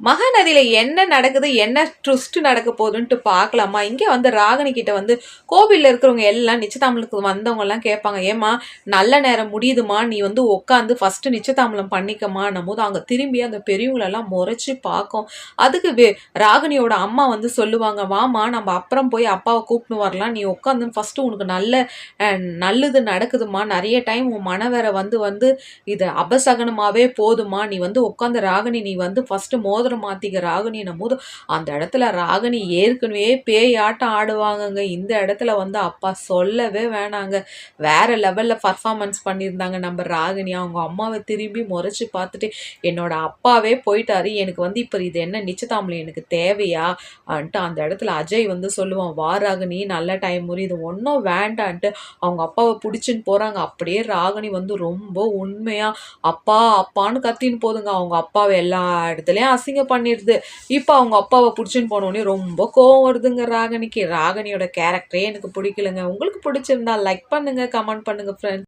மகாநதியில என்ன நடக்குது, என்ன ட்விஸ்ட் நடக்க போகுதுன்ட்டு பார்க்கலாமா? இங்கே வந்து ராகினி கிட்ட வந்து கோவில்ல இருக்கிறவங்க எல்லாம் நிச்சயதாம்பலத்துக்கு வந்தவங்க எல்லாம் கேட்பாங்க, ஏமா நல்ல நேரம் முடியுதுமா, நீ வந்து உட்காந்து ஃபர்ஸ்ட் நிச்சயதாம்பலம் பண்ணிக்கமான்னும் போது அங்க திரும்பி அந்த பெரியவங்களெல்லாம் முறைச்சு பார்க்கும். அதுக்கு ராகினியோட அம்மா வந்து சொல்லுவாங்க, வாமா நம்ம அப்புறம் போய் அப்பாவை கூப்பிட்டு வரலாம், நீ உட்காந்து ஃபர்ஸ்ட் உனக்கு நல்லது நடக்குதுமா, நிறைய டைம் உன் மனவேற வந்து வந்து இது அபசகனமாவே போதுமா, நீ வந்து உட்காந்து ராகினி நீ வந்து ஃபர்ஸ்ட் மோதிரம் மாத்திக்க ராகினின்னும் போது அந்த இடத்துல ராகினி ஏற்கனவே பேயாட்டம் ஆடுவாங்கங்க. இந்த இடத்துல வந்து அப்பா சொல்லவே வேணாங்க, வேற லெவல்ல பர்ஃபார்மன்ஸ் பண்ணியிருந்தாங்க நம்ம ராகினி. அவங்க அம்மாவை திரும்பி முறைச்சு பார்த்துட்டு, என்னோட அப்பாவே போயிட்டாரு, எனக்கு வந்து இப்போ இது என்ன நிச்சயதாம்பலம் எனக்கு தேவையா அன்ட்டு அந்த இடத்துல அஜய் வந்து சொல்லுவான், வா ராகினி நல்ல டைம் இது ஒன்றும் வேண்டான்ட்டு அவங்க அப்பாவை பிடிச்சின்னு போறாங்க. அப்படியே ராகினி வந்து ரொம்ப உண்மையா அப்பா அப்பான்னு கத்தின்னு போதுங்க. அவங்க அப்பாவை எல்லா இடத்துலயும் அசிங்கம் பண்ணிடுது. இப்போ அவங்க அப்பாவை பிடிச்சின்னு போனோடனே ரொம்ப கோவம் வருதுங்க ராகினிக்கு. ராகினியோட கேரக்டரே எனக்கு பிடிக்கலங்க. உங்களுக்கு பிடிச்சிருந்தா லைக் பண்ணுங்க, கமெண்ட் பண்ணுங்க ஃப்ரெண்ட்ஸ்.